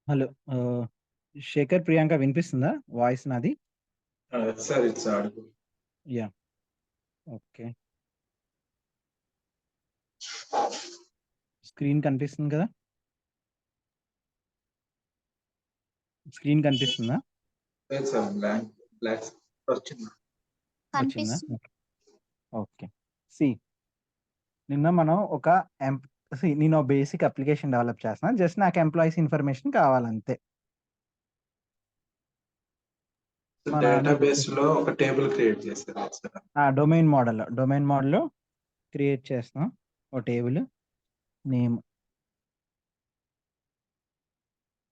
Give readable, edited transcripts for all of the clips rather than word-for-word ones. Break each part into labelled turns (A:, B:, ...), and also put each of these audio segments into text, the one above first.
A: Hello. Shekhar, Priyanka వినిపిస్తుందా voice నాది?
B: Sir it's audible.
A: Yeah! Okay. Screen కనిపిస్తుంది కదా? స్క్రీన్ కనిపిస్తుందా?
B: లేదు సార్, బ్లాక్ వచ్చింది.
A: వచ్చిందా?
C: కనిపిస్తుంది.
A: ఓకే. సి నిన్న మనం ఒక నేను బేసిక్ అప్లికేషన్ డెవలప్ చేస్తున్నా. జస్ట్ నాకు ఎంప్లాయీస్ ఇన్ఫర్మేషన్ కావాలంతే. మన
B: డేటాబేస్ లో ఒక టేబుల్ క్రియేట్ చేశారు సార్.
A: డొమైన్ మోడల్లో క్రియేట్ చేస్తున్నాం ఒక టేబుల్.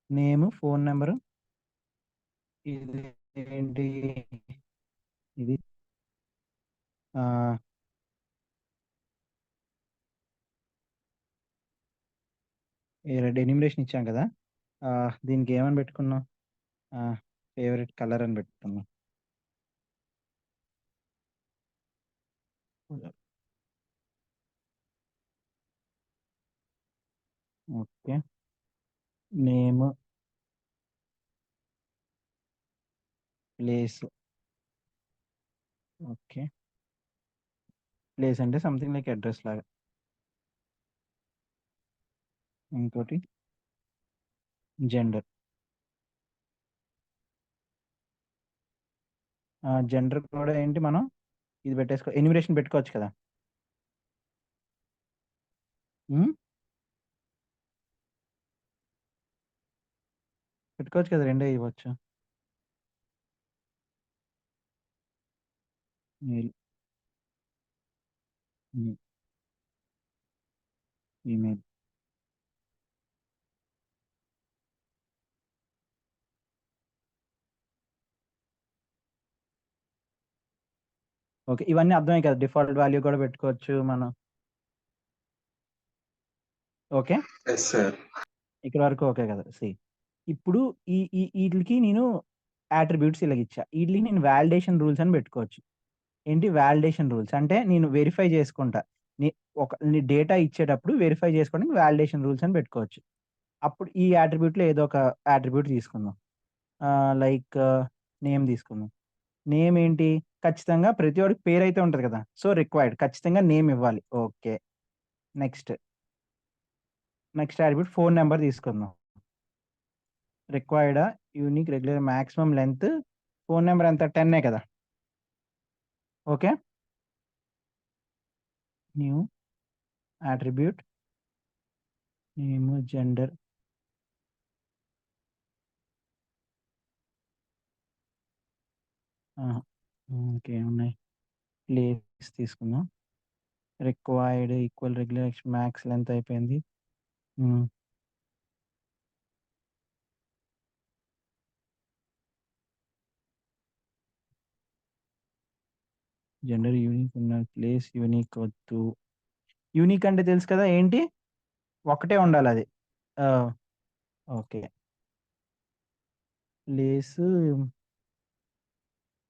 A: Name, phone number. ఇది ఏంటి? ఇది ఎన్యూమరేషన్ ఇచ్చాం కదా. దీనికి ఏమని పెట్టుకున్నాం? ఫేవరెట్ కలర్ అని పెట్టుకున్నాం. Okay. Name, place. Okay. Place అంటే సంథింగ్ లైక్ అడ్రస్ లాగా. ఇంకోటి జెండర్. జెండర్ కూడా ఏంటి, మనం ఇది ఎన్యూమరేషన్ పెట్టుకోవచ్చు కదా. పెట్టుకోవచ్చు కదా, రెండే ఇవ్వచ్చు. Mail, email. ఓకే, ఇవన్నీ అర్థమే కదా. డిఫాల్ట్ వాల్యూ కూడా పెట్టుకోవచ్చు మనం. Okay,
B: yes sir.
A: ఇక్కడ వరకు ఓకే కదా. ఇప్పుడు వీటికి నేను అట్రిబ్యూట్స్ ఇలాగిచ్చా. వీటికి నేను వాలిడేషన్ రూల్స్ అని పెట్టుకోవచ్చు. ఏంటి వాలిడేషన్ రూల్స్ అంటే? నేను వెరిఫై చేసుకుంటా. నీ డేటా ఇచ్చేటప్పుడు వెరిఫై చేసుకోవడానికి వాలిడేషన్ రూల్స్ అని పెట్టుకోవచ్చు. అప్పుడు ఈ అట్రిబ్యూట్లో ఏదో ఒక అట్రిబ్యూట్ తీసుకుందాం. లైక్ నేమ్ తీసుకుందాం. నేమ్ ఏంటి? ఖచ్చితంగా ప్రతి ఒక్కరికి పేరు అయితే ఉంటుంది కదా. సో రిక్వైర్డ్ ఖచ్చితంగా నేమ్ ఇవ్వాలి. Okay. Next attribute phone number తీసుకుందాం. Required unique regular maximum length. Phone number ఎంత? 10 కదా. Okay. New attribute name, gender. ఇంకేమున్నాయి? ప్లేస్ తీసుకుందాం. Required equal regular max length అయిపోయింది. జెండర్ యూనిక్ ఉన్న, ప్లేస్ యూనిక్ వద్దు. యూనిక్ అంటే తెలుసు కదా, ఏంటి? ఒకటే ఉండాలి అది. ఓకే. ప్లేస్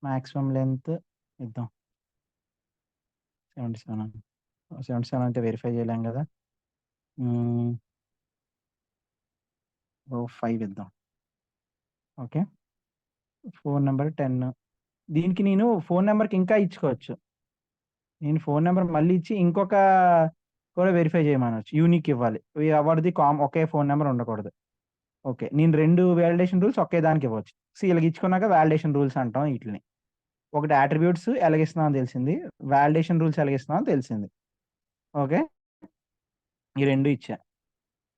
A: మాక్సిమం లెంత్ ఇద్దాం 77 అంటే వెరిఫై చేయలేం కదా. 5 ఇద్దాం. ఓకే. Phone number 10. దీనికి నేను ఫోన్ నెంబర్కి ఇంకా ఇచ్చుకోవచ్చు. నేను ఫోన్ నెంబర్ మళ్ళీ ఇచ్చి ఇంకొక కూడా వెరిఫై చేయమనవచ్చు. యూనిక్ ఇవ్వాలి. ఎవరిది ఒకే ఫోన్ నెంబర్ ఉండకూడదు. ఓకే, నేను 2 వాలిడేషన్ రూల్స్ ఒకే దానికి ఇవ్వచ్చు. ఇలాగ ఇచ్చుకున్నాక వాలిడేషన్ రూల్స్ అంటాం వీటిని. ఒకటి అట్రిబ్యూట్స్ ఎలాగిస్తున్నాం అని తెలిసింది, వాలిడేషన్ రూల్స్ ఎలాగిస్తున్నాం అని తెలిసింది. ఓకే, ఈ 2 ఇచ్చా.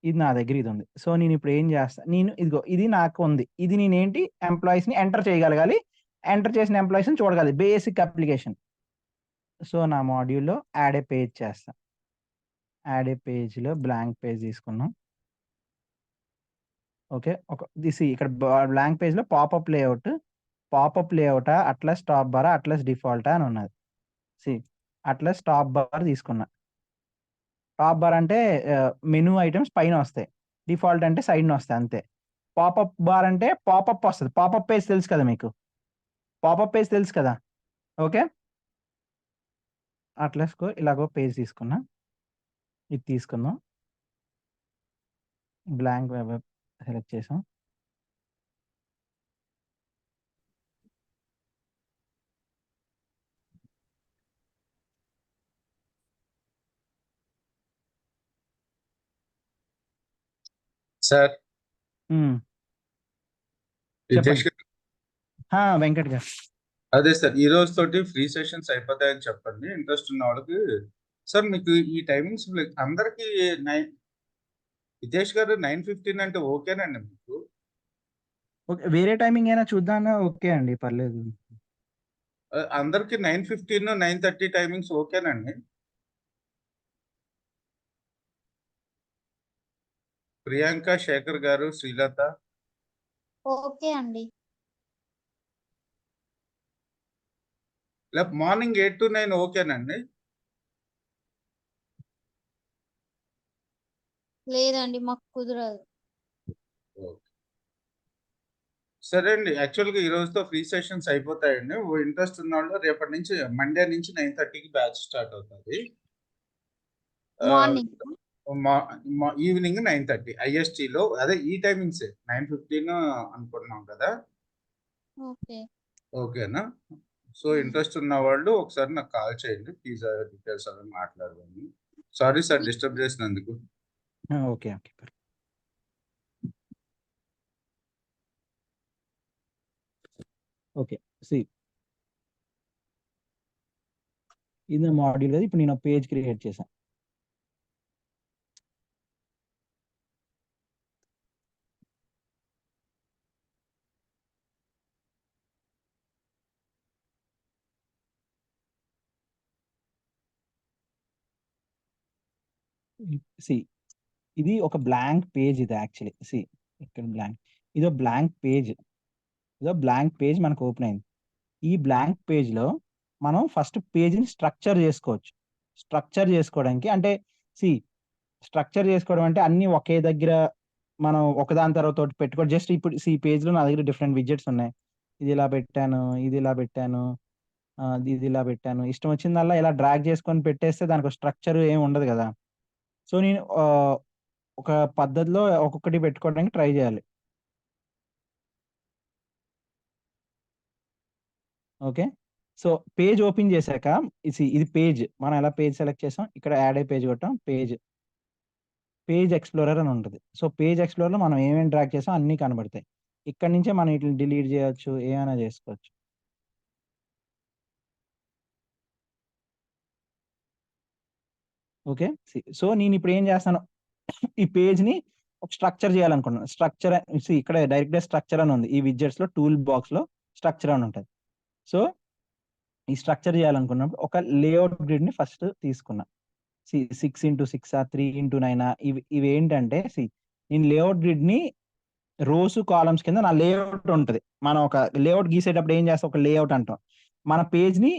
A: ఇది నా దగ్గర ఇది ఉంది. సో నేను ఇప్పుడు ఏం చేస్తా, ఇదిగో ఇది నాకు ఉంది. ఇది నేనేంటి, ఎంప్లాయీస్ని ఎంటర్ చేయగలగాలి. ఎంటర్ చేసిన ఎంప్లాయీస్ని చూడగలి. Basic application. సో నా మాడ్యూల్లో యాడ్ ఏ పేజ్ చేస్తా. యాడ్ ఏ పేజ్లో బ్లాంక్ పేజ్ తీసుకున్నాం. ఓకే, ఇక్కడ బ్లాంక్ పేజ్లో popup layout atlas top bar atlas default అని ఉన్నది. అట్లస్ టాప్ బార్ తీసుకున్నా. టాప్ బార్ అంటే మెనూ ఐటమ్స్ పైన వస్తాయి. డిఫాల్ట్ అంటే సైడ్న వస్తాయి అంతే. పాపప్ బార్ అంటే పాపప్ వస్తుంది. పాపప్ పేజ్ తెలుసు కదా మీకు. పాపప్ పేజ్ తెలుసు కదా. ఓకే, అట్లస్కో ఇలాగో పేజ్ తీసుకున్నా. ఇది తీసుకుందాం. బ్లాంక్ వెబ్ సెలెక్ట్ చేసాం.
C: సార్
A: ఉమ్,
C: రితేష్
A: చెప్పండి. వెంకట్ గారు.
C: అదే సార్ ఈ రోజు తోటి ఫ్రీ సెషన్స్ అయిపోతాయని చెప్పండి ఇంట్రెస్ట్ ఉన్న వాళ్ళకి. సార్ మీకు ఈ టైమింగ్స్ అందరికి రితేష్ గారు 9:15 అంటే ఓకేనండి మీకు?
A: ఓకే, వేరే టైమింగ్ అయినా చూద్దామన్నా ఓకే అండి, పర్లేదు.
C: అందరికి 9:15 9:30 టైమింగ్స్ ఓకేనండి? ప్రియాంక, శేఖర్ గారు, శ్రీలత.
D: ఓకే అండి.
C: మార్నింగ్ 8 to 9 ఓకేనండి?
D: లేదండి, మాకు కుదరదు.
C: సరే అండి, యాక్చువల్గా ఈ రోజుతో ఫ్రీ సెషన్స్ అయిపోతాయండి. ఇంట్రెస్ట్ ఉన్న వాళ్ళు రేపటి నుంచి మండే నుంచి 9:30కి బ్యాచ్ స్టార్ట్ అవుతుంది.
D: Morning
C: evening 9:30 ఐఎస్టీలో. అదే ఈ టైమింగ్స్ 9:15 అనుకుంటున్నాం కదా.
D: ఓకే.
C: ఓకేనా? సో ఇంట్రెస్ట్ ఉన్న వాళ్ళు ఒకసారి నాకు కాల్ చేయండి, ప్లీజ్ డీటెయిల్స్ అవి మాట్లాడదాము. సారీ సార్ డిస్టర్బ్ చేసినందుకు.
A: Okay okay. ఓకే, సి ఇది మాడ్యూల్ కదా. ఇప్పుడు నేను పేజ్ క్రియేట్ చేశాను. సి ఇది ఒక బ్లాంక్ పేజ్. ఇది యాక్చువల్లీ సి ఇక్కడ బ్లాంక్, ఇదో బ్లాంక్ పేజ్. మనకు ఓపెన్ అయింది. ఈ బ్లాంక్ పేజ్ లో మనం ఫస్ట్ పేజ్ని స్ట్రక్చర్ చేసుకోవచ్చు. స్ట్రక్చర్ చేసుకోవడానికి అంటే స్ట్రక్చర్ చేసుకోవడం అంటే అన్ని ఒకే దగ్గర మనం ఒకదాని తర్వాత ఒకటి పెట్టుకోవచ్చు. జస్ట్ ఇప్పుడు ఈ పేజ్ లో నా దగ్గర డిఫరెంట్ విజెట్స్ ఉన్నాయి. ఇది ఇలా పెట్టాను, ఇది ఇలా పెట్టాను, ఇది ఇలా పెట్టాను. ఇష్టం వచ్చిందల్లా ఇలా డ్రాగ్ చేసుకొని పెట్టేస్తే దానికి స్ట్రక్చర్ ఏమి ఉండదు కదా. సో నేను ఒక పద్ధతిలో ఒక్కొక్కటి పెట్టుకోవడానికి ట్రై చేయాలి. ఓకే, సో పేజ్ ఓపెన్ చేశాక ఇది పేజ్. మనం ఎలా పేజ్ సెలెక్ట్ చేసాం, ఇక్కడ యాడ్ అయ్యే పేజ్ కొట్టాం, పేజ్ ఎక్స్ప్లోరర్ అని ఉంటుంది. సో పేజ్ ఎక్స్ప్లోరర్లో మనం ఏమేమి డ్రాగ్ చేసాం అన్నీ కనబడతాయి. ఇక్కడ నుంచే మనం వీటిని డిలీట్ చేయొచ్చు, ఏమైనా చేసుకోవచ్చు. ఓకే, సో నేను ఇప్పుడు ఏం చేస్తాను, ఈ పేజ్ని ఒక స్ట్రక్చర్ చేయాలనుకుంటున్నాను. స్ట్రక్చర్ ఇక్కడ డైరెక్ట్గా స్ట్రక్చర్ అని ఉంది. ఈ విడ్జెట్స్లో టూల్ బాక్స్లో స్ట్రక్చర్ అని ఉంటుంది. సో ఈ స్ట్రక్చర్ చేయాలనుకున్నప్పుడు ఒక లేఅవుట్ గ్రిడ్ని ఫస్ట్ తీసుకున్నా. 6x6 3x9 ఇవి ఏంటంటే నేను లేఅవుట్ గ్రిడ్ని రోస్ కాలమ్స్ కింద నా లేఅవుట్ ఉంటుంది. మనం ఒక లేఅవుట్ గీసేటప్పుడు ఏం చేస్తాం, ఒక లేఅవుట్ అంటాం. మన పేజ్ని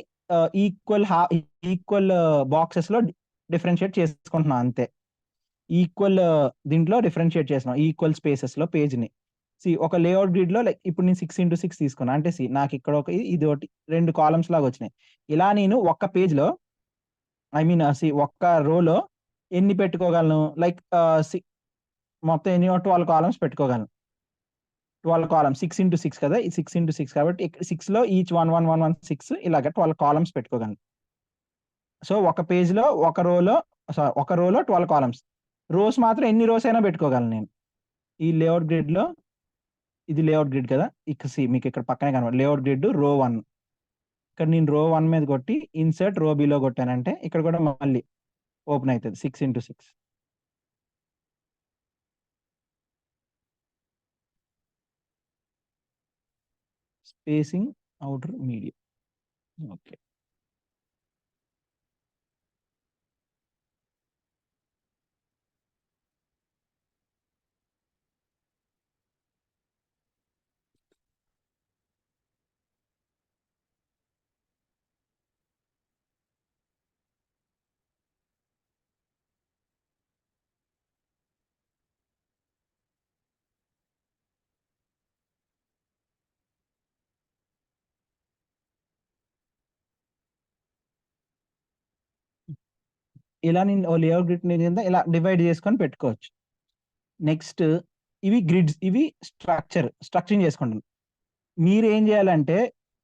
A: ఈక్వల్ బాక్సెస్లో డిఫరెన్షియేట్ చేసుకుంటున్నాం అంతే. ఈక్వల్ దీంట్లో డిఫరెన్షియేట్ చేస్తున్నాం ఈక్వల్ స్పేసెస్లో పేజ్ని. ఒక లేఅవుట్ గ్రిడ్లో లైక్ ఇప్పుడు నేను 6x6 తీసుకున్నా అంటే నాకు ఇక్కడ ఒక ఇది ఒకటి 2 కాలమ్స్ లాగా వచ్చినాయి. ఇలా నేను ఒక్క పేజ్లో ఒక్క రోలో ఎన్ని పెట్టుకోగలను, లైక్ మొత్తం ఎన్ని 12 కాలమ్స్ పెట్టుకోగలను. 12 కాలమ్స్ 6x6 కదా, ఈ 6x6 కాబట్టి 6లో ఈచ్ 1 1 1 1 6 ఇలాగ 12 కాలమ్స్ పెట్టుకోగలను. సో ఒక పేజ్లో ఒక రోలో 12 కాలమ్స్. రోస్ మాత్రం ఎన్ని రోస్ అయినా పెట్టుకోగలను నేను ఈ లేఅవుట్ గ్రిడ్లో. ఇది లేఅవుట్ గ్రిడ్ కదా, మీకు ఇక్కడ పక్కనే కనబడి లేఅవుట్ గ్రిడ్ రో 1. ఇక్కడ నేను రో 1 మీద కొట్టి ఇన్సర్ట్ రో బిలో కొట్టానంటే ఇక్కడ కూడా మళ్ళీ ఓపెన్ అవుతుంది 6x6. Spacing outer medium. Okay, ఇలా నేను లేఅవుట్ గ్రిడ్ కింద ఇలా డివైడ్ చేసుకొని పెట్టుకోవచ్చు. నెక్స్ట్ ఇవి గ్రిడ్స్, ఇవి స్ట్రక్చరింగ్ చేసుకుంటాను. మీరు ఏం చేయాలంటే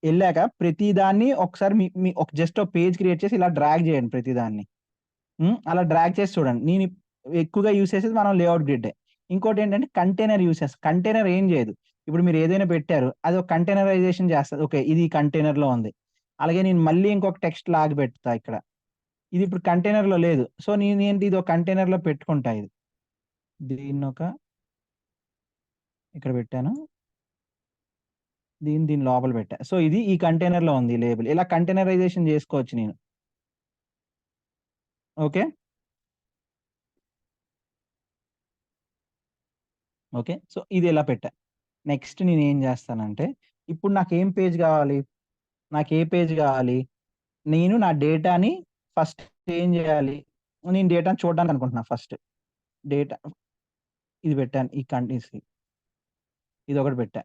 A: వెళ్ళాక ప్రతిదాన్ని ఒకసారి మీ ఒక జస్ట్ ఒక పేజ్ క్రియేట్ చేసి ఇలా డ్రాగ్ చేయండి ప్రతిదాన్ని. అలా డ్రాగ్ చేసి చూడండి. నేను ఎక్కువగా యూస్ చేసేది మనం లేఅవుట్ గ్రిడ్. ఇంకోటి ఏంటంటే కంటైనర్ యూసెస్. కంటైనర్ ఏం చేయదు. ఇప్పుడు మీరు ఏదైనా పెట్టారు. అది ఒక కంటైనరైజేషన్ చేస్తది. ఓకే. ఇది కంటైనర్‌లో ఉంది. అలాగే నేను మళ్ళీ ఇంకొక టెక్స్ట్ లాగి పెడతా ఇక్కడ. ఇది ఇప్పుడు కంటైనర్‌లో లేదు. సో, నేనేంటి ఇది ఒక కంటైనర్‌లో పెట్టుకుంటా ఇది. దీన్నొక ఇక్కడ పెట్టాను. దీని లోపల పెట్టా. సో, ఇది ఈ కంటైనర్‌లో ఉంది లేబుల్. ఇలా కంటైనరైజేషన్ చేసుకోవచ్చు నేను. ఓకే. ఓకే. సో, ఇది ఇలా పెట్టా. నెక్స్ట్ నేనేం చేస్తానంటే, ఇప్పుడు నాకేం పేజ్ కావాలి? నాకే పేజ్ కావాలి? నేను నా డేటాని ఫస్ట్ ఏం చేయాలి? నేను డేటాని చూడడానికి అనుకుంటున్నా ఫస్ట్. డేటా ఇది పెట్టాను. ఈ కంట్రీస్‌కి. ఇదొకటి పెట్టా.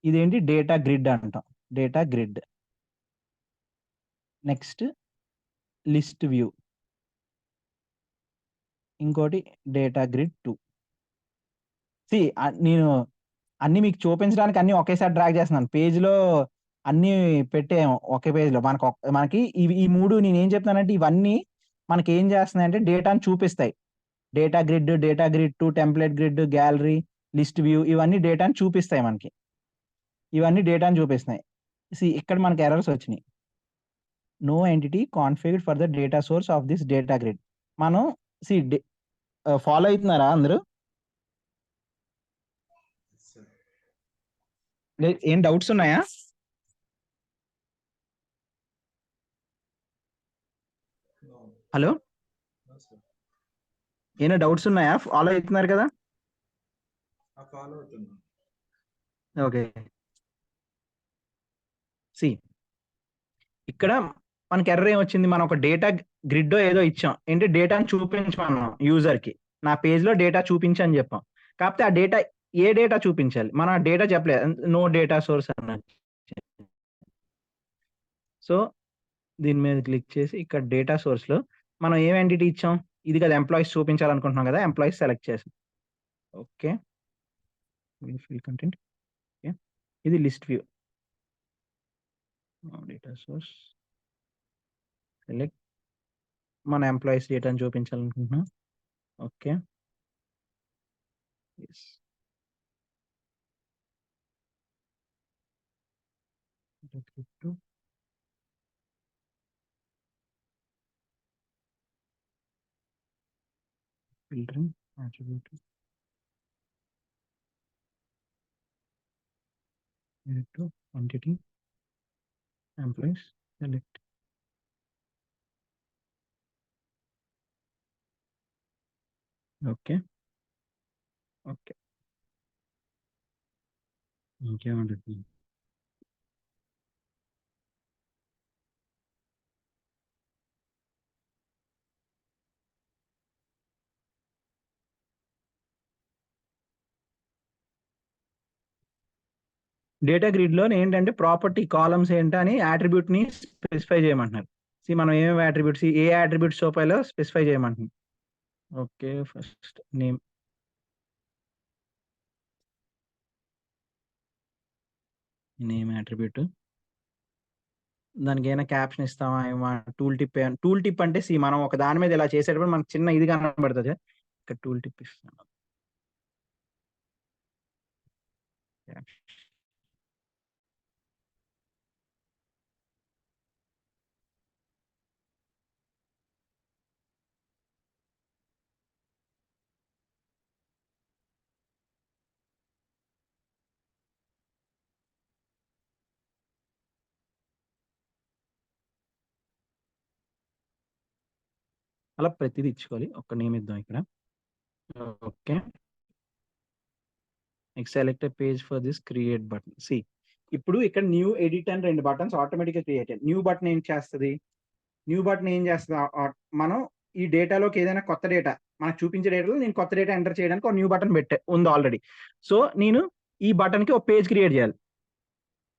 A: ఇదేంటి డేటా గ్రిడ్ అంటాం. Data grid. Next list view. ఇంకోటి డేటా గ్రిడ్ 2. నేను అన్నీ మీకు చూపించడానికి అన్నీ ఒకేసారి డ్రాగ్ చేస్తున్నాను. పేజ్‌లో అన్నీ పెట్టేయం ఒకే పేజ్‌లో. మనకి ఈ 3 నేనేం చెప్తున్నానంటే ఇవన్నీ మనకేం చేస్తున్నాయంటే డేటాను చూపిస్తాయి. Data grid, data grid 2, template grid, gallery, list view ఇవన్నీ డేటాను చూపిస్తాయి మనకి. ఇవన్నీ డేటాను చూపిస్తున్నాయి. ఇక్కడ మనకి ఎర్రర్స్ వచ్చినాయి. No entity configured for the data source of this data grid. మనం సీ డే ఫాలో అయితున్నారా అందరూ?
B: సార్
A: ఏం డౌట్స్ ఉన్నాయా?
B: No
A: hello?
B: No sir.
A: ఏమైనా డౌట్స్ ఉన్నాయా? ఫాలో అవుతున్నారు కదా?
B: ఫాలో అవుతున్నాను.
A: ఓకే. సి ఇక్కడ మనకి ఎర్రర్ ఏమొచ్చింది? మనం ఒక డేటా గ్రిడ్డో ఏదో ఇచ్చాం. ఏంటి డేటాని చూపించమన్నాం యూజర్‌కి. నా పేజ్‌లో డేటా చూపించని చెప్పాం. కాకపోతే ఆ డేటా ఏ డేటా చూపించాలి? మనం ఆ డేటా చెప్పలేదు. నో డేటా సోర్స్ అన్నది. సో, దీని మీద క్లిక్ చేసి ఇక్కడ డేటా సోర్స్‌లో మనం ఏం ఎంటిటీ ఇచ్చాం? ఇది కదా ఎంప్లాయీస్ చూపించాలనుకుంటున్నాం కదా! ఎంప్లాయీస్ సెలెక్ట్ చేసాం. ఓకే. Fill content. ఓకే. ఇది list view. Data source. Select. మన ఎంప్లాయీస్ డేటాను చూపించాలనుకుంటున్నాం. Okay. Yes. Filtering attribute to entity employees select. Okay. Okay. ఇంకేముంటది? డేటా గ్రిడ్‌లో ఏంటంటే ప్రాపర్టీ కాలమ్స్ ఏంటని అట్రిబ్యూట్‌ని స్పెసిఫై చేయమంటున్నారు. మనం ఏమేమి అట్రిబ్యూట్స్ ఏ అట్రిబ్యూట్స్ చూపాలో స్పెసిఫై చేయమంటున్నారు. Okay. First name. Name attribute. దానికి ఏమైనా క్యాప్షన్ ఇస్తామా? టూల్ టిప్ అంటే మనం ఒక దాని మీద ఇలా చేసేటప్పుడు మనకు చిన్న ఇది కనబడుతది. ఇక్కడ టూల్ టిప్ ఇస్తాను. అలా ప్రతిదీ ఇచ్చుకోవాలి. ఒక్క నేమ్ ఇద్దాం ఇక్కడ. Okay. Next select a page for this create button. ఇప్పుడు ఇక్కడ న్యూ ఎడిట్ అని 2 బటన్స్ ఆటోమేటిక్‌గా క్రియేట్ అయ్యాయి. న్యూ బటన్ ఏం చేస్తది? న్యూ బటన్ ఏం చేస్తది? మనం ఈ డేటాలోకి ఏదైనా కొత్త డేటా మనకు చూపించే డేటాలో నేను కొత్త డేటా ఎంటర్ చేయడానికి ఒక న్యూ బటన్ ఉంది ఆల్రెడీ. సో, నేను ఈ బటన్‌కి ఒక పేజ్ క్రియేట్ చేయాలి.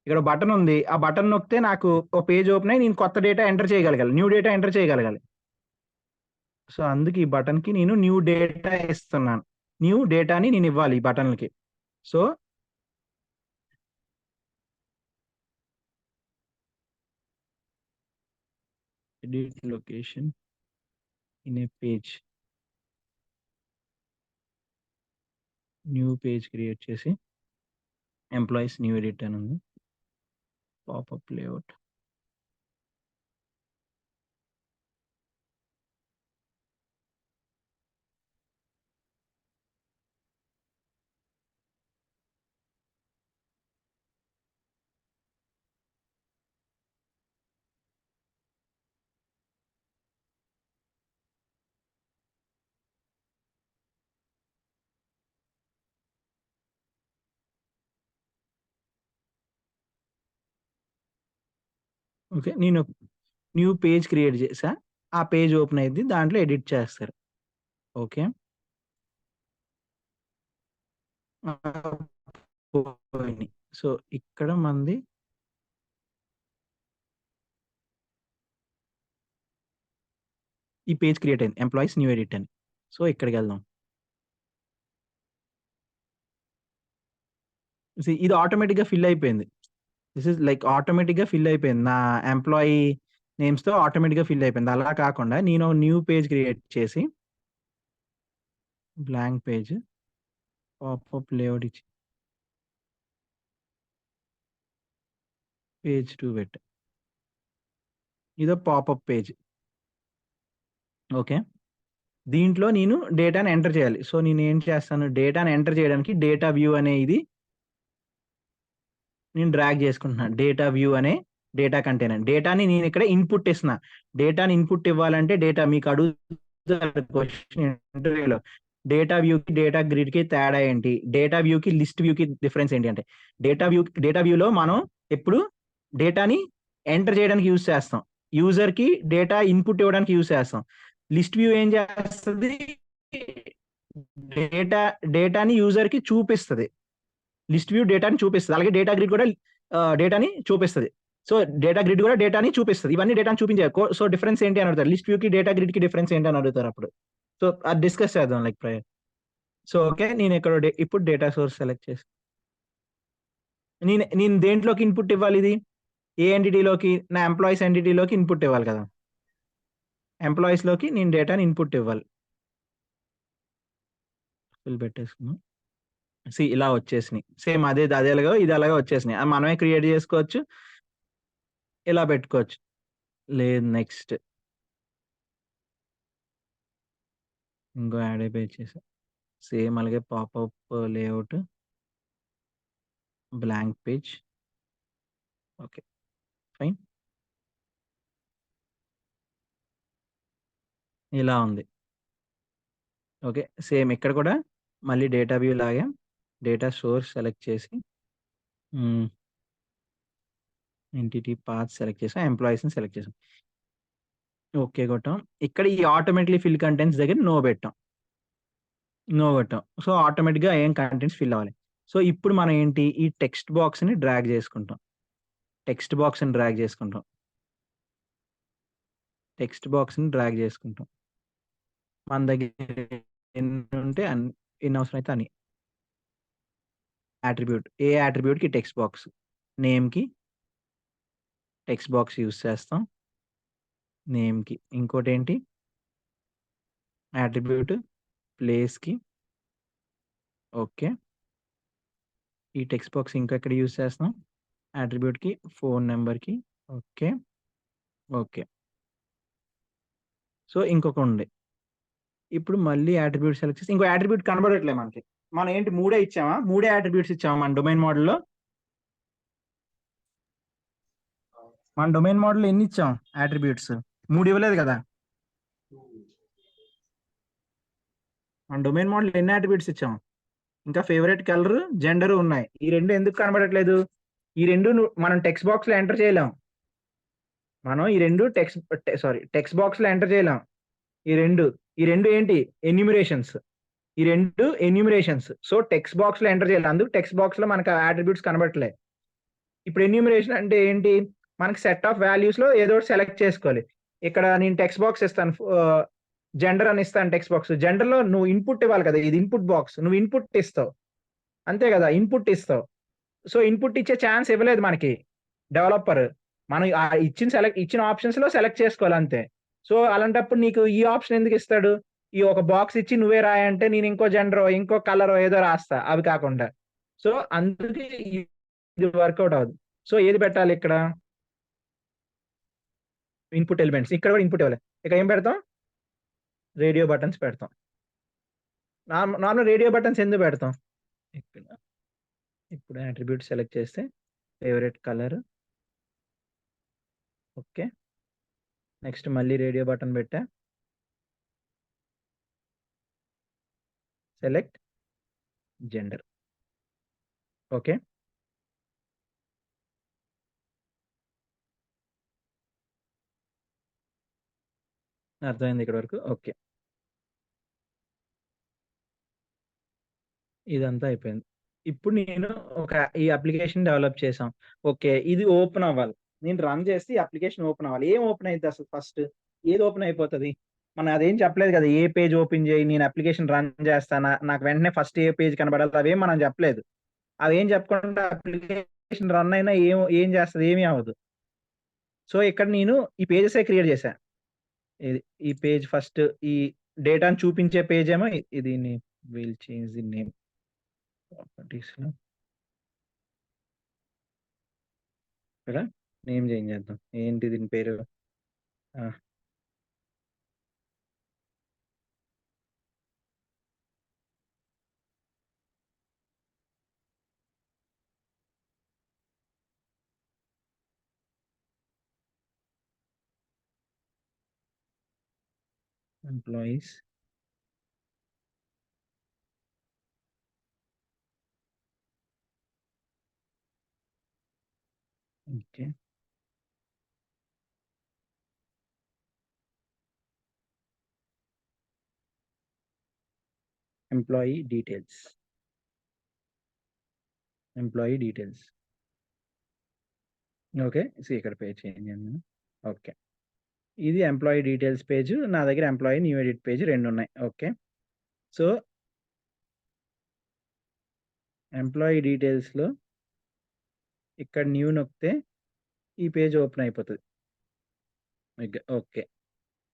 A: ఇక్కడ బటన్ ఉంది. ఆ బటన్ నొక్కితే నాకు ఒక పేజ్ ఓపెన్ అయ్యి నేను కొత్త డేటా ఎంటర్ చేయగలగాలి. న్యూ డేటా ఎంటర్ చేయగలగాలి. సో, అందుకే ఈ బటన్‌కి నేను న్యూ డేటా ఇస్తున్నాను. న్యూ డేటాని నేను ఇవ్వాలి ఈ బటన్‌లకి. So, edit location in a page. New page create చేసి ఎంప్లాయీస్ న్యూ ఎడిట్ అని ఉంది. Popup layout. ఓకే. నేను న్యూ పేజ్ క్రియేట్ చేసా. ఆ పేజ్ ఓపెన్ అయ్యిద్ది. దాంట్లో ఎడిట్ చేస్తారు. ఓకే. పోయినాయి. సో, ఇక్కడ మనది ఈ పేజ్ క్రియేట్ అయింది. ఎంప్లాయీస్ న్యూ ఎడిట్ అని. సో, ఇక్కడికెళ్దాం. ఇది ఆటోమేటిక్‌గా ఫిల్ అయిపోయింది. దిస్ ఈస్ లైక్ ఆటోమేటిక్‌గా ఫిల్ అయిపోయింది. నా ఎంప్లాయీ నేమ్స్‌తో ఆటోమేటిక్‌గా ఫిల్ అయిపోయింది. అలా కాకుండా నేను న్యూ పేజ్ క్రియేట్ చేసి బ్లాంక్ పేజ్ పాపప్ లేఅవుట్ ఇచ్చి పేజ్ 2 పెట్టా. ఇదో పాపప్ పేజ్. ఓకే. దీంట్లో నేను డేటాని ఎంటర్ చేయాలి. సో, నేనేం చేస్తాను, డేటాని ఎంటర్ చేయడానికి డేటా వ్యూ అనే ఇది నేను డ్రాగ్ చేసుకుంటున్నాను. డేటా వ్యూ అనే డేటా కంటైనర్. డేటాని నేను ఇక్కడ ఇన్పుట్ ఇస్తున్నా. డేటాని ఇన్పుట్ ఇవ్వాలంటే డేటా మీకు అడుగుతారు క్వశ్చన్ ఇంటర్వ్యూలో. డేటా వ్యూకి డేటా గ్రిడ్‌కి తేడా ఏంటి? డేటా వ్యూకి లిస్ట్ వ్యూకి డిఫరెన్స్ ఏంటి అంటే, డేటా వ్యూలో మనం ఎప్పుడు డేటాని ఎంటర్ చేయడానికి యూజ్ చేస్తాం. యూజర్‌కి డేటా ఇన్పుట్ ఇవ్వడానికి యూజ్ చేస్తాం. లిస్ట్ వ్యూ ఏం చేస్తది? డేటాని యూజర్‌కి చూపిస్తది. లిస్ట్ వ్యూ డేటాని చూపిస్తది. అలాగే డేటా గ్రిడ్ కూడా డేటాని చూపిస్తది. సో, డేటా గ్రిడ్ కూడా డేటాని చూపిస్తది. ఇవన్నీ డేటాని చూపించాయి. సో, డిఫరెన్స్ ఏంటి అని అడుగుతారు. లిస్ట్ వ్యూకి డేటా గ్రిడ్‌కి డిఫరెన్స్ ఏంటి అని అడుగుతారు అప్పుడు. సో, అది డిస్కస్ చేద్దాం లైక్ ప్రయర్. So, okay. నేను ఇక్కడ ఇప్పుడు డేటా సోర్స్ సెలెక్ట్ చేసి నేను దేంట్లోకి ఇన్పుట్ ఇవ్వాలి ఇది? ఏ ఎంటిటీలోకి? నా ఎంప్లాయీస్ ఎంటిటీలోకి ఇన్పుట్ ఇవ్వాలి కదా! ఎంప్లాయీస్‌లోకి నేను డేటాని ఇన్పుట్ ఇవ్వాలి. ఫుల్ పెట్టేసుకున్నాం. ఇలా వచ్చేసినాయి. సేమ్ అదేలాగా ఇది అలాగే వచ్చేసినాయి. మనమే క్రియేట్ చేసుకోవచ్చు. ఇలా పెట్టుకోవచ్చు. లేదు నెక్స్ట్. ఇంకో యాడ్ పేజ్ చేసా. సేమ్ అలాగే popup layout. Blank page. Okay. Fine. ఇలా ఉంది. ఓకే. సేమ్ ఇక్కడ కూడా మళ్ళీ డేటా వ్యూ లాగే డేటా సోర్స్ సెలెక్ట్ చేసి ఎంటిటీ పాత్ సెలెక్ట్ చేసాం. ఎంప్లాయీస్‌ని సెలెక్ట్ చేసాం. ఓకే కొట్టాం. ఇక్కడ ఈ ఆటోమేటిక్‌లీ ఫిల్ కంటెంట్స్ దగ్గర నో పెట్టాం. నో కొట్టాం. సో, ఆటోమేటిక్‌గా ఏం కంటెంట్స్ ఫిల్ అవ్వాలి. సో, ఇప్పుడు మనం ఏంటి, ఈ టెక్స్ట్ బాక్స్‌ని డ్రాగ్ చేసుకుంటాం. టెక్స్ట్ బాక్స్‌ని డ్రాగ్ చేసుకుంటాం. టెక్స్ట్ బాక్స్‌ని డ్రాగ్ చేసుకుంటాం. మన దగ్గర ఎన్ని ఉంటే ఎన్ని అవసరమైతే అన్ని. అట్రిబ్యూట్. ఏ అట్రిబ్యూట్‌కి టెక్స్ట్ బాక్స్. నేమ్‌కి టెక్స్ట్ బాక్స్ యూజ్ చేస్తాం. నేమ్‌కి. ఇంకోటేంటి? అట్రిబ్యూట్ ప్లేస్‌కి. ఓకే. ఈ టెక్స్ట్ బాక్స్ ఇంకెక్కడ యూజ్ చేస్తాం? అట్రిబ్యూట్‌కి ఫోన్ నంబర్‌కి. ఓకే. ఓకే. సో, ఇంకొక ఉంది. ఇప్పుడు మళ్ళీ అట్రిబ్యూట్ సెలెక్ట్ చేసి ఇంకో అట్రిబ్యూట్ కనబడట్లే మనకి. మనం ఏంటి 3 ఇచ్చామా? 3 అట్రిబ్యూట్స్ ఇచ్చామా మన డొమైన్ మోడల్‌లో? మన డొమైన్ మోడల్‌లో ఎన్ని ఇచ్చాం అట్రిబ్యూట్స్? 3 ఇవ్వలేదు కదా! మన డొమైన్ మోడల్ ఎన్ని అట్రిబ్యూట్స్ ఇచ్చాం? ఇంకా ఫేవరెట్ కలర్, జెండర్ ఉన్నాయి. ఈ 2 ఎందుకు కనబడట్లేదు? ఈ 2 మనం టెక్స్ట్ బాక్స్‌లో ఎంటర్ చేయలేం. మనం ఈ 2 టెక్స్ట్ బాక్స్‌లో ఎంటర్ చేయలేం. ఈ 2 ఏంటి? ఎన్యూమరేషన్స్. ఈ 2 ఎన్యూమరేషన్స్. సో, టెక్స్ట్ బాక్స్‌లో ఎంటర్ చేయాలి. అందుకు టెక్స్ట్ బాక్స్‌లో మనకు అట్రిబ్యూట్స్ కనబడట్లే. ఇప్పుడు ఎన్యూమరేషన్ అంటే ఏంటి? మనకి సెట్ ఆఫ్ వాల్యూస్‌లో ఏదో ఒకటి సెలెక్ట్ చేసుకోవాలి. ఇక్కడ నేను టెక్స్ట్ బాక్స్ ఇస్తాను. జెండర్ అని ఇస్తాను టెక్స్ట్ బాక్స్. జెండర్‌లో నువ్వు ఇన్పుట్ ఇవ్వాలి కదా! ఇది ఇన్పుట్ బాక్స్. నువ్వు ఇన్పుట్ ఇస్తావు. అంతే కదా! ఇన్పుట్ ఇస్తావు. సో, ఇన్పుట్ ఇచ్చే ఛాన్స్ ఇవ్వలేదు మనకి డెవలపర్. మనం ఇచ్చిన ఆప్షన్స్‌లో సెలెక్ట్ చేసుకోవాలి అంతే. సో, అలాంటప్పుడు నీకు ఈ ఆప్షన్ ఎందుకు ఇస్తాడు? ఈ ఒక బాక్స్ ఇచ్చి నువ్వే రాయంటే నేను ఇంకో జెండర్ ఇంకో కలర్ ఏదో రాస్తా అవి కాకుండా. సో అందుకే ఇది వర్కౌట్ అవ్వదు. సో ఏది పెట్టాలి ఇక్కడ? Input elements. ఇక్కడ కూడా ఇన్పుట్ ఇవ్వాలి. ఇక ఏం పెడతాం? రేడియో బటన్స్ పెడతాం. నార్మల్ రేడియో బటన్స్ ఎందుకు పెడతాం? ఇక్కడ ఇప్పుడు అట్రిబ్యూట్ సెలెక్ట్ చేస్తే ఫేవరెట్ కలర్. ఓకే. నెక్స్ట్ మళ్ళీ రేడియో బటన్ పెట్టా. Select gender. ఓకే. అర్థమైంది ఇక్కడ వరకు? ఓకే. ఇదంతా అయిపోయింది. ఇప్పుడు నేను ఈ అప్లికేషన్ డెవలప్ చేసాం. ఓకే. ఇది ఓపెన్ అవ్వాలి. నేను రన్ చేస్తే ఈ అప్లికేషన్ ఓపెన్ అవ్వాలి. ఏం ఓపెన్ అయిద్ది అసలు ఫస్ట్? ఏది ఓపెన్ అయిపోతది? మనం అదేం చెప్పలేదు కదా! ఏ పేజ్ ఓపెన్ చేయి, నేను అప్లికేషన్ రన్ చేస్తానా, నాకు వెంటనే ఫస్ట్ ఏ పేజ్ కనబడాలి అవేం మనం చెప్పలేదు. అవేం చెప్పకుండా అప్లికేషన్ రన్ అయినా ఏం చేస్తది? ఏమీ అవ్వదు. సో ఇక్కడ నేను ఈ పేజెసే క్రియేట్ చేశా. ఈ పేజ్ ఫస్ట్ ఈ డేటాను చూపించే పేజ్ ఏమో ఇది విల్ చేంజ్ ది నేమ్. ప్రాపర్టీస్‌లో ఇక్కడ నేమ్ చేంజ్ చేద్దాం. ఏంటి దీని పేరు? ఆ! Employees. Okay. Employee details. Employee details. Okay. ఇక్కడ పేజ్ చేంజ్ చేయండి. ఓకే. ఇది ఎంప్లాయీ డీటెయిల్స్ పేజ్. నా దగ్గర ఎంప్లాయీ న్యూ ఎడిట్ పేజ్ 2 ఉన్నాయి. ఓకే. సో ఎంప్లాయీ డీటెయిల్స్‌లో ఇక్కడ న్యూ నొక్కితే ఈ పేజ్ ఓపెన్ అయిపోతది. ఓకే.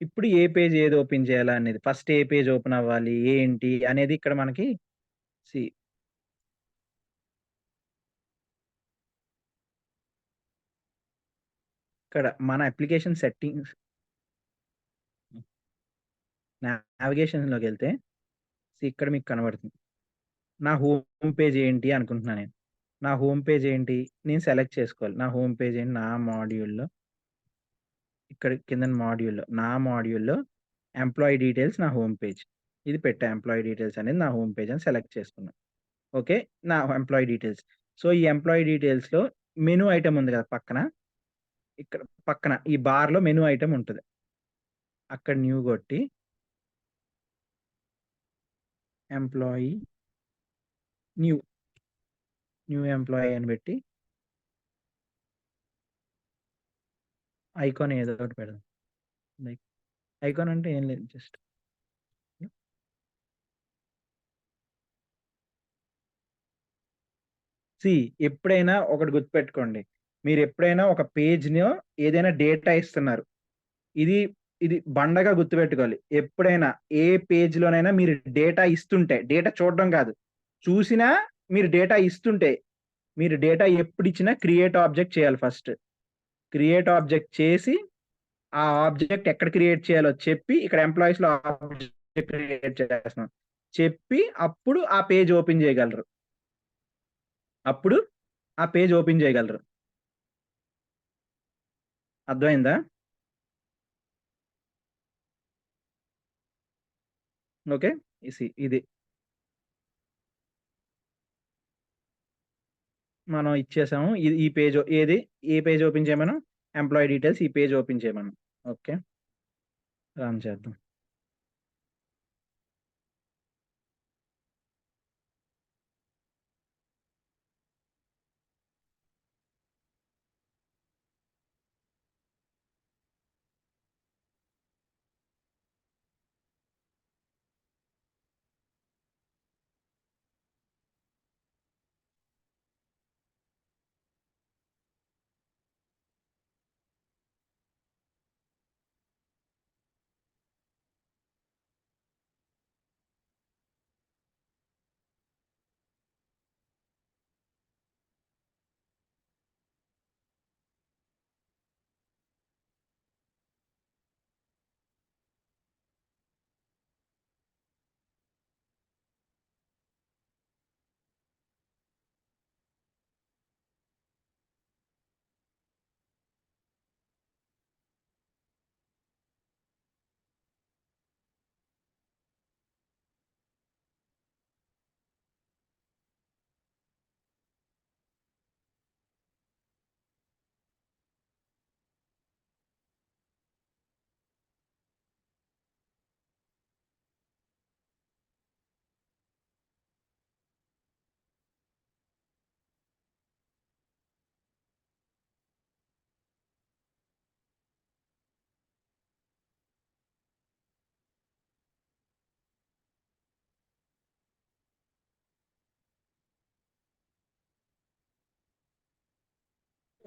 A: ఇప్పుడు ఏ పేజ్ ఏది ఓపెన్ చేయాలా అనేది, ఫస్ట్ ఏ పేజ్ ఓపెన్ అవ్వాలి, ఏంటి అనేది ఇక్కడ మనకి సి ఇక్కడ మన అప్లికేషన్ సెట్టింగ్స్ నావిగేషన్‌లోకి వెళ్తే ఇక్కడ మీకు కనబడుతుంది. నా హోమ్ పేజ్ ఏంటి అనుకుంటున్నా నేను. నా హోమ్ పేజ్ ఏంటి? నేను సెలెక్ట్ చేసుకోవాలి. నా హోమ్ పేజ్ ఏంటి? నా మాడ్యూల్‌లో ఇక్కడ కింద నా మాడ్యూల్‌లో ఎంప్లాయీ డీటెయిల్స్ నా హోమ్ పేజ్. ఇది పెట్టా ఎంప్లాయీ డీటెయిల్స్ అనేది నా హోమ్ పేజ్ అని సెలెక్ట్ చేసుకున్నా. ఓకే. నా ఎంప్లాయీ డీటెయిల్స్. సో ఈ ఎంప్లాయీ డీటెయిల్స్‌లో మెనూ ఐటెమ్ ఉంది కదా పక్కన. ఇక్కడ పక్కన ఈ బార్‌లో మెనూ ఐటెమ్ ఉంటది. అక్కడ న్యూ కొట్టి ఎంప్లాయీ న్యూ ఎంప్లాయీ అని పెట్టి ఐకాన్ ఏదో ఒకటి పెడదాం. లైక్ ఐకాన్ అంటే ఏం లేదు, జస్ట్ ఎప్పుడైనా ఒకటి గుర్తుపెట్టుకోండి. మీరు ఎప్పుడైనా ఒక పేజ్‌నో ఏదైనా డేటా ఇస్తున్నారు. ఇది ఇది బండగా గుర్తుపెట్టుకోవాలి. ఎప్పుడైనా ఏ పేజ్‌లోనైనా మీరు డేటా ఇస్తుంటే, డేటా చూడడం కాదు, చూసినా మీరు డేటా ఇస్తుంటే, మీరు డేటా ఎప్పుడిచ్చినా క్రియేట్ ఆబ్జెక్ట్ చేయాలి ఫస్ట్. క్రియేట్ ఆబ్జెక్ట్ చేసి, ఆ ఆబ్జెక్ట్ ఎక్కడ క్రియేట్ చేయాలో చెప్పి, ఇక్కడ ఎంప్లాయీస్‌లో ఆబ్జెక్ట్ క్రియేట్ చేస్తున్నాం. చెప్పి అప్పుడు ఆ పేజ్ ఓపెన్ చేయగలరు. అప్పుడు ఆ పేజ్ ఓపెన్ చేయగలరు. అర్థమైందా? ఓకే. ఇది మనం ఇచ్చేసాము. ఈ పేజ్ ఏ పేజ్ ఓపెన్ చేయమను? ఎంప్లాయీ డీటెయిల్స్ ఈ పేజ్ ఓపెన్ చేయమను. ఓకే. రన్ చేద్దాం.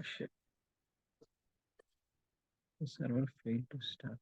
A: Shit. The server failed to start.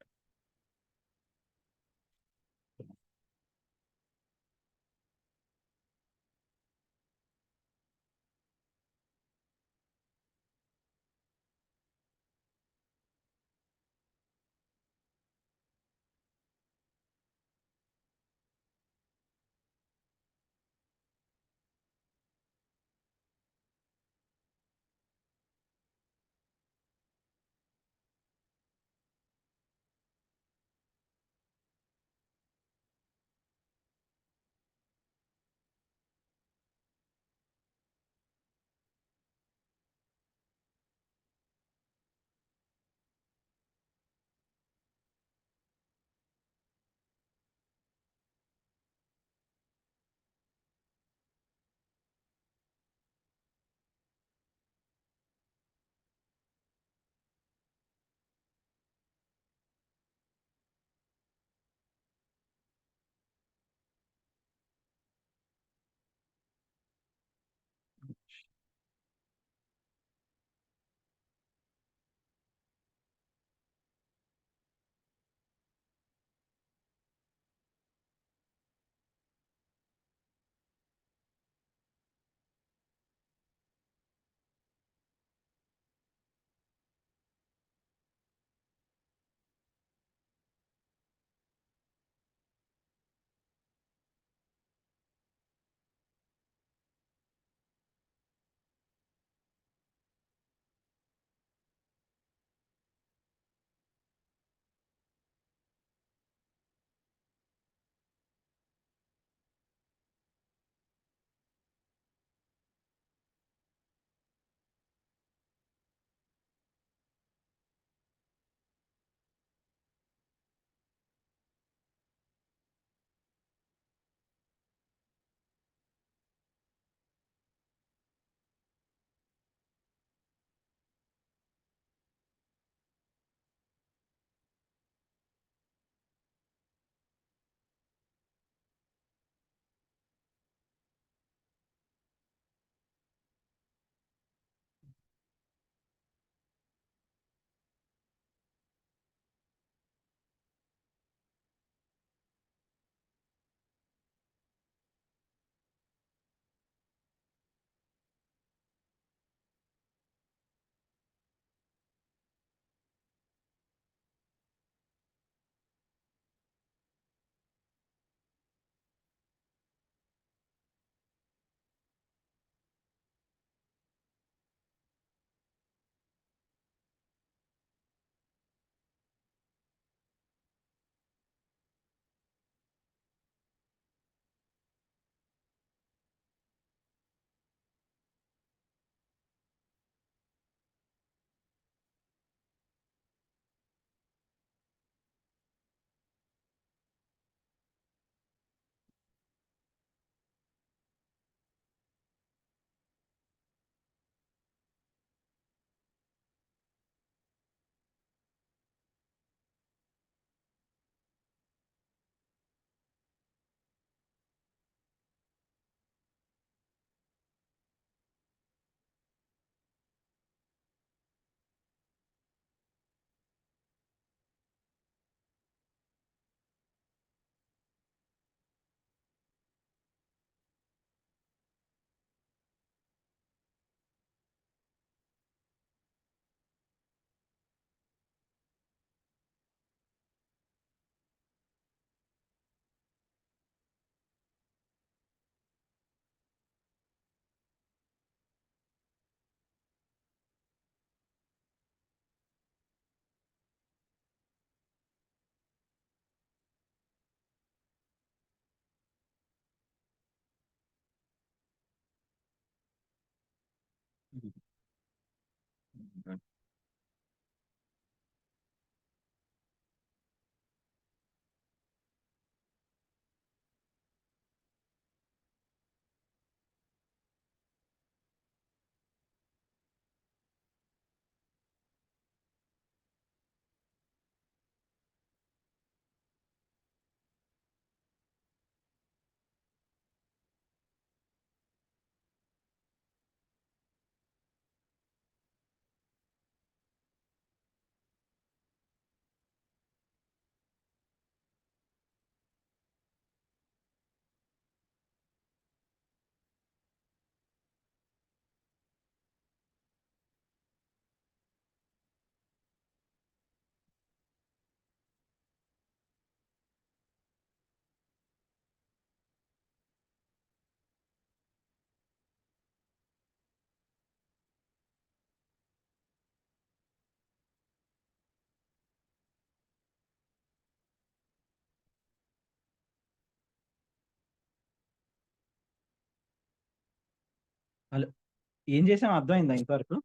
A: ఏం చేసామో అర్థమైందా ఇంతవరకు?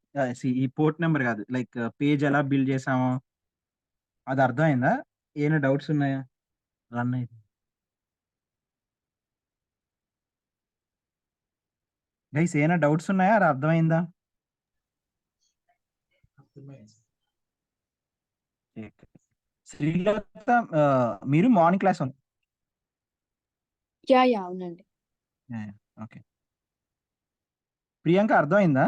A: ఈ పోర్ట్ నెంబర్ కాదు, లైక్ పేజ్ ఎలా బిల్డ్ చేసామో అది అర్థమైందా? ఏమైనా డౌట్స్ ఉన్నాయా? రన్ అయితే గైస్ ఏమైనా డౌట్స్ ఉన్నాయా? అది అర్థమైందా?
B: అర్థమైంది.
A: శ్రీలత, మీరు మార్నింగ్ క్లాస్ ఉంది.
E: యా అవునండి.
A: ఓకే. ప్రియాంక అర్థమైందా?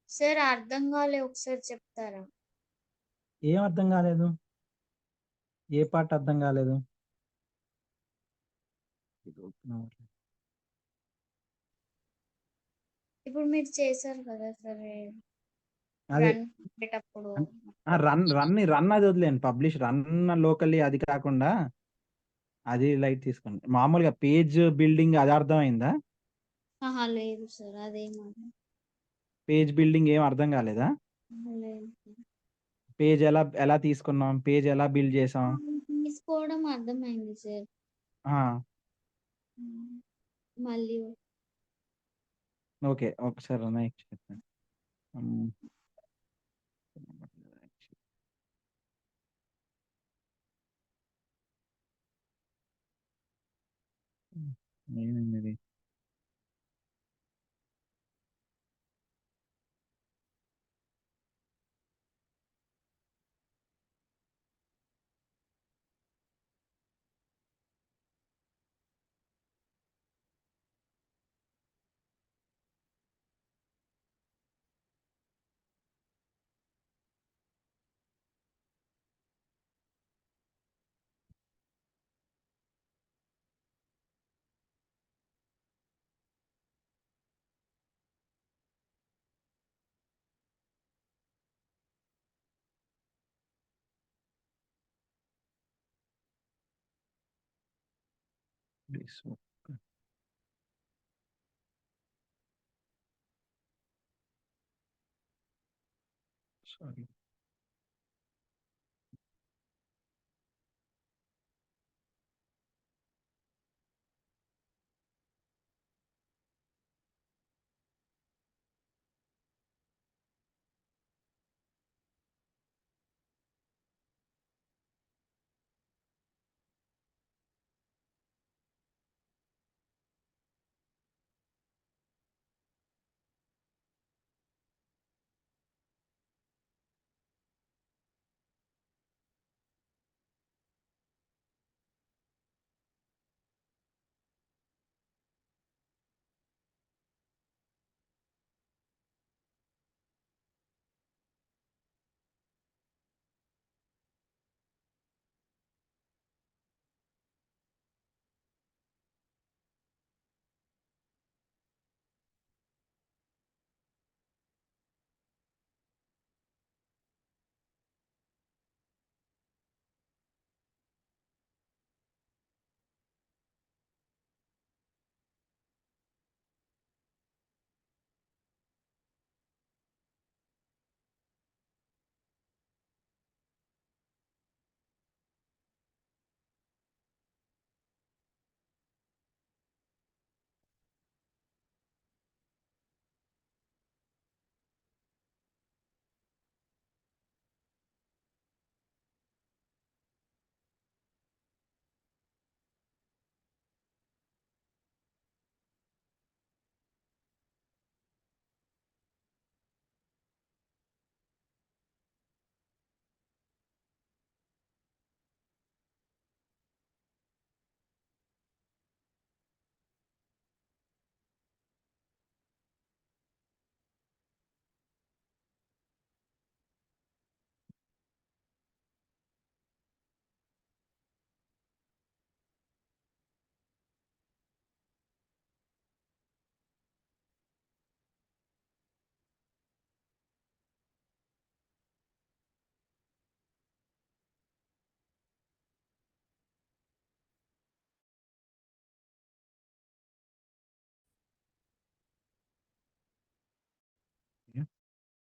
D: సార్ అర్థం కాలే, ఒకసారి చెప్తారా?
A: ఏం అర్థం కాలేదు? ఏ పార్ట్ అర్థం కాలేదు?
D: ఇప్పుడు మీరు చేశారు కదా సార్,
A: అదే
D: రన్ పెట్టేటప్పుడు.
A: రన్ అది వదిలేండి. పబ్లిష్ రన్ లోకల్లీ అది కాకుండా అది లైట్ తీసుకోండి. మామూలుగా పేజ్ బిల్డింగ్ అది అర్థమైందా?
D: ఆహా లేదు సార్, అదేమో
A: పేజ్ బిల్డింగ్ ఏం అర్థం కాలేదా?
D: లేదు సార్.
A: పేజ్ ఎలా ఎలా తీసుకున్నాం, పేజ్ ఎలా బిల్డ్ చేసాం?
D: తీసుకోవడం అర్థమైంది సార్.
A: ఆ,
D: మళ్ళీ
A: ఓకే. ఒకసారి రన్ అయ్యి చెప్తాను. ఉమ్, ఏమైంది ఇది? This one. Sorry.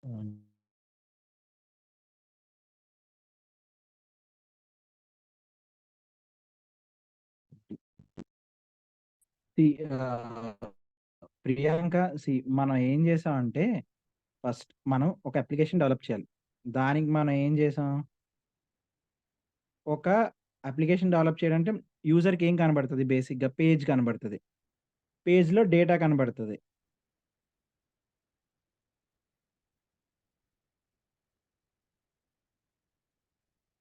A: అవును. See, ప్రియాంక, మనం ఏం చేసామంటే ఫస్ట్ మనం ఒక అప్లికేషన్ డెవలప్ చేయాలి. దానికి మనం ఏం చేసాం, ఒక అప్లికేషన్ డెవలప్ చేయాలంటే యూజర్కి ఏం కనబడుతుంది, బేసిక్గా పేజ్ కనబడుతుంది, పేజ్లో డేటా కనబడుతుంది.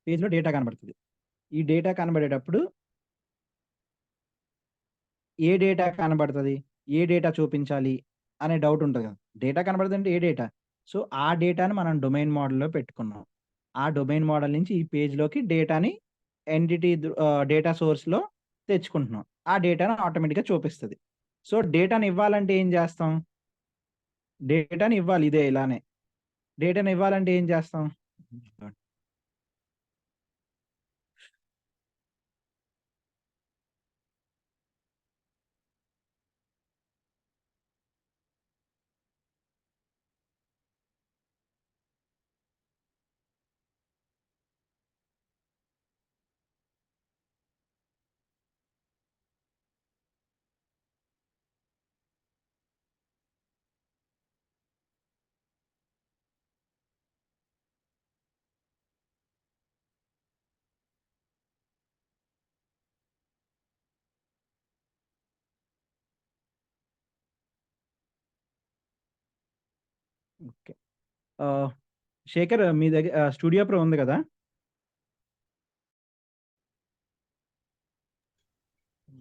A: పేజ్లో డేటా కనబడుతుంది. ఈ డేటా కనబడేటప్పుడు ఏ డేటా కనబడుతుంది, ఏ డేటా చూపించాలి అనే డౌట్ ఉంటుంది కదా. డేటా కనబడుతుంది అంటే ఏ డేటా, సో ఆ డేటాని మనం డొమైన్ మోడల్లో పెట్టుకున్నాం. ఆ డొమైన్ మోడల్ నుంచి ఈ పేజ్లోకి డేటాని ఎంటిటీ డేటా సోర్స్లో తెచ్చుకుంటున్నాం. ఆ డేటాను ఆటోమేటిక్గా చూపిస్తుంది. సో డేటాని ఇవ్వాలంటే ఏం చేస్తాం, డేటాని ఇవ్వాలి ఇదే ఇలానే. డేటాని ఇవ్వాలంటే ఏం చేస్తాం, ఓకే. శేఖర్, మీ దగ్గర స్టూడియో ప్రో ఉంది కదా.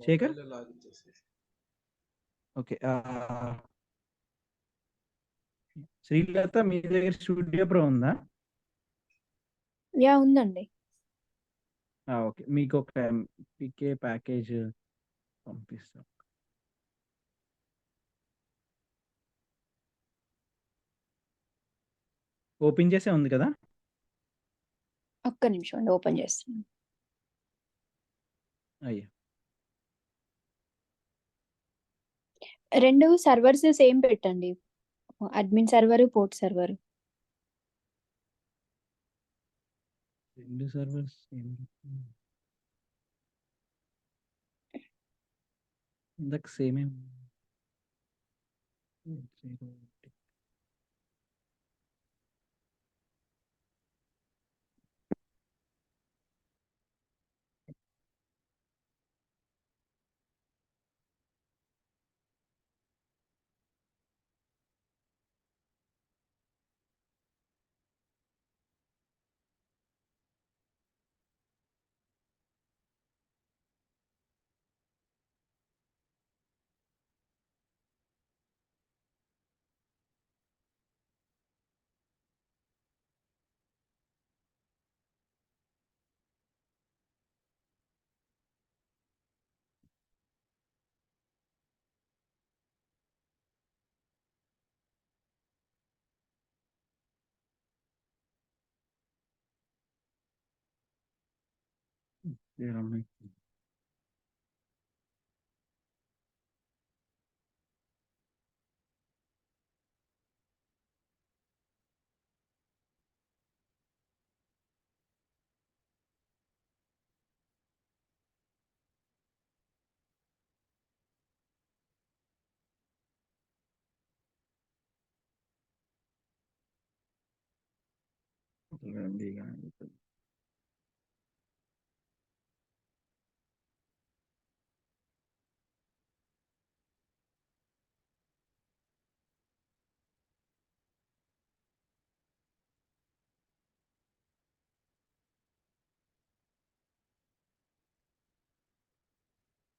A: శేఖర్,
B: మొబైల్లో లాగిన్ చేసేసి
A: ఓకే. శ్రీలత, మీ దగ్గర స్టూడియో ప్రో ఉందా?
E: యా ఉందండి.
A: ఓకే, మీకు ఒక పికే ప్యాకేజ్ పంపిస్తాం. ఓపెన్ చేసే ఉంది కదా.
E: ఒక్క నిమిషం అండి, ఓపెన్ చేస్తున్నాను.
A: అయ్యా,
E: 2 సర్వర్స్ సేమ్ పెట్టండి. Admin server, port server.
A: 2 servers ఇందాక సేమే.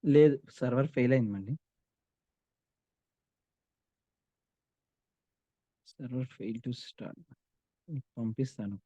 A: లేదు, సర్వర్ ఫెయిల్ అయిందండి. Server fail to start. పంపిస్తాను.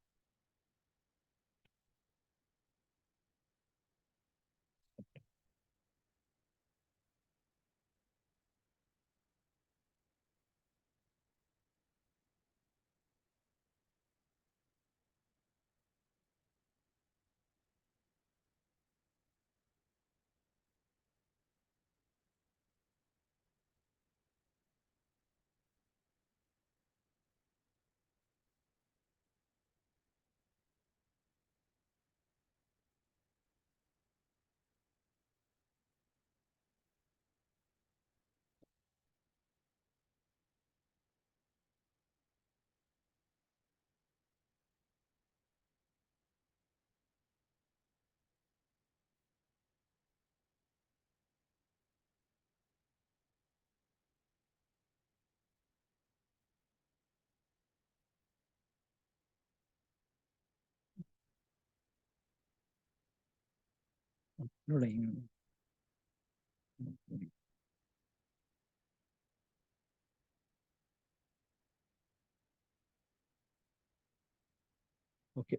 A: అప్లోడ్ అయ్యింది. ఓకే.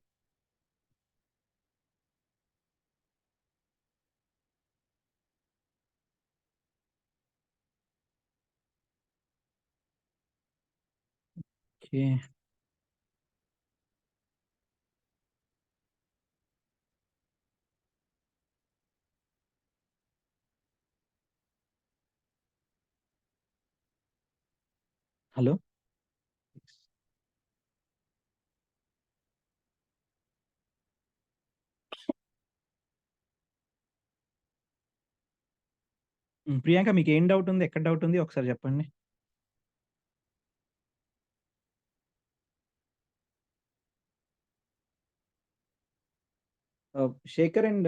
A: ఓకే. హలో. ప్రియాంక మీకు ఏం డౌట్ ఉంది? ఎక్కడ డౌట్ ఉంది? ఒకసారి చెప్పండి. శేఖర్ అండ్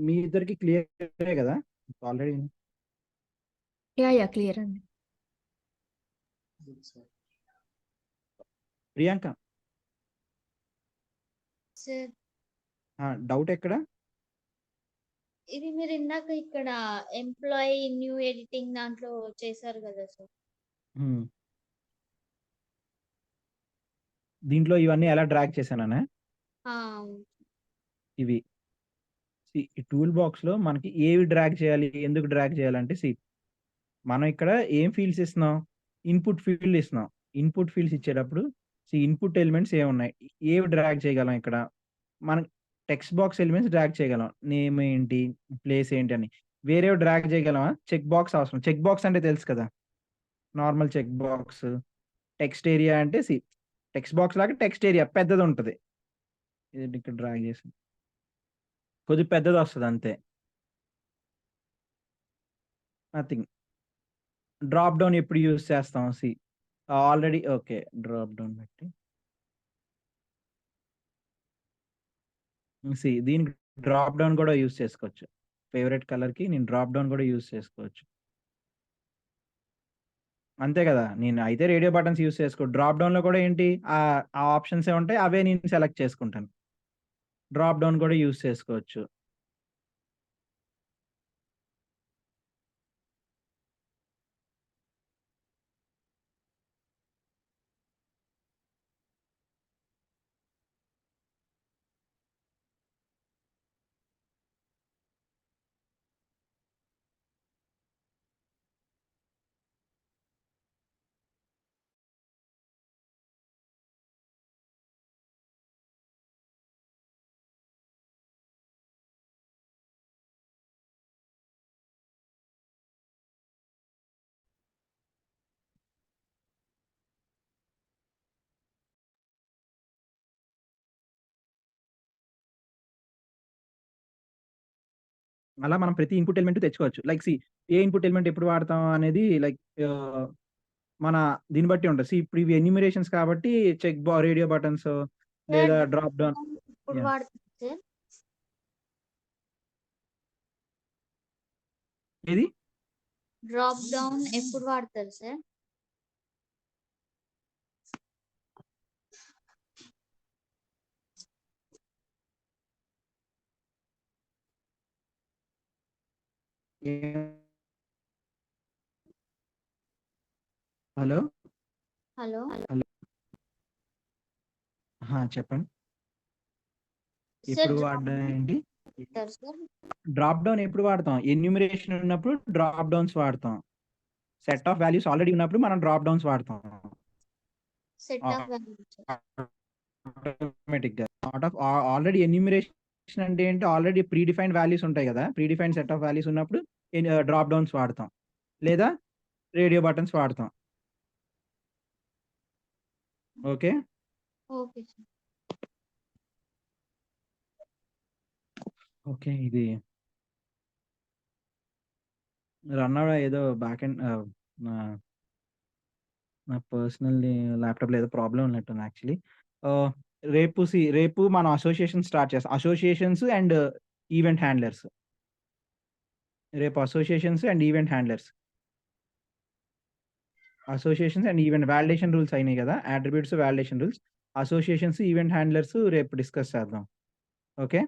A: మీ ఇద్దరికి క్లియరే కదా ఆల్రెడీ?
E: యా క్లియర్ అండి.
B: Good sir.
A: Priyanka
D: sir
A: doubt ఎక్కడ?
D: ఇది మీరు ఇందాక ఇక్కడ ఎంప్లాయీ న్యూ ఎడిటింగ్ దాంట్లో చేశారు కదా సార్.
A: హ్మ్. దీంట్లో ఇవన్నీ ఎలా డ్రాగ్ చేశాననే
D: అవును.
A: ఇవి ఈ టూల్ బాక్స్లో మనకి ఏవి డ్రాగ్ చేయాలి, ఎందుకు డ్రాగ్ చేయాలంటే మనం ఇక్కడ ఏం ఫీల్డ్స్ ఇస్తున్నాం? ఇన్పుట్ ఫీల్డ్ ఇస్తున్నాం. ఇన్పుట్ ఫీల్డ్స్ ఇచ్చేటప్పుడు ఇన్పుట్ ఎలిమెంట్స్ ఏమున్నాయి, ఏవి డ్రాగ్ చేయగలం ఇక్కడ? మనం టెక్స్ట్ బాక్స్ ఎలిమెంట్స్ డ్రాగ్ చేయగలం. నేమ్ ఏంటి, ప్లేస్ ఏంటి అని. వేరేవి డ్రాగ్ చేయగలమా? చెక్ బాక్స్ అవసరం. చెక్ బాక్స్ అంటే తెలుసు కదా, normal check box. Text area అంటే టెక్స్ట్ బాక్స్ లాగా టెక్స్ట్ ఏరియా పెద్దది ఉంటుంది. ఇది ఇక్కడ డ్రాగ్ చేసి కొద్దిగా పెద్దది వస్తుంది అంతే, నథింగ్. డ్రాప్ డౌన్ ఎప్పుడు యూజ్ చేస్తాం? Already okay. డ్రాప్ డౌన్ పెట్టి దీనికి డ్రాప్ డౌన్ కూడా యూజ్ చేసుకోవచ్చు. ఫేవరెట్ కలర్కి నేను డ్రాప్ డౌన్ కూడా యూజ్ చేసుకోవచ్చు. అంతే కదా, నేను అయితే రేడియో బటన్స్ యూజ్ చేసుకో. డ్రాప్ డౌన్లో కూడా ఏంటి ఆ ఆప్షన్స్ ఏ ఉంటాయి, అవే నేను సెలెక్ట్ చేసుకుంటాను. డ్రాప్ డౌన్ కూడా యూజ్ చేసుకోవచ్చు. అలా మనం ప్రతి ఇన్పుట్ ఎలిమెంట్ తెచ్చుకోవచ్చు. లైక్ ఏ ఇన్పుట్ ఎలిమెంట్ ఎప్పుడు వాడతాం అనేది లైక్ మన దీన్ని బట్టి ఉంటుంది. ఇప్పుడు ఇవి ఎన్యూమరేషన్స్ కాబట్టి రేడియో బటన్స్ లేదా డ్రాప్ డౌన్.
D: ఇప్పుడు
A: Yeah.
D: వాడుతుంది సార్.
A: ఏది?
D: డ్రాప్ డౌన్ ఎప్పుడు వాడతారు సార్?
A: హలో.
D: హలో
A: చెప్పండి.
D: సార్
A: ఎప్పుడు వాడడం ఏంటి?
D: సార్
A: డ్రాప్ డౌన్ ఎప్పుడు వాడతాం? ఎన్యూమరేషన్ ఉన్నప్పుడు డ్రాప్ డౌన్స్ వాడతాం. సెట్ ఆఫ్ వాల్యూస్ ఆల్రెడీ ఉన్నప్పుడు మనం డ్రాప్ డౌన్స్ వాడతాం.
D: Set of values.
A: ఆటోమేటిక్గా ఆల్రెడీ ఎన్యూమరేషన్ అంటే ఏంటి, ఆల్రెడీ ప్రీ డిఫైన్డ్ వాల్యూస్ ఉంటాయి కదా, pre defined set of values ఉన్నప్పుడు డ్రాప్ డౌన్స్ వాడతాం లేదా రేడియో బటన్స్ వాడతాం. ఓకే.
D: Okay sir.
A: ఓకే. ఇది రన్ ఏదో బ్యాక్ అండ్ నా పర్సనల్ ల్యాప్టాప్లో ఏదో ప్రాబ్లం ఉన్నట్టుంది యాక్చువల్లీ. రేపు మనం అసోసియేషన్ స్టార్ట్ చేస్తాం. Associations and event handlers. రేపు associations and event handlers. Associations and event validation rules అయినాయి కదా, attributes validation rules. Associations event handlers రేపు డిస్కస్ చేద్దాం. ఓకే.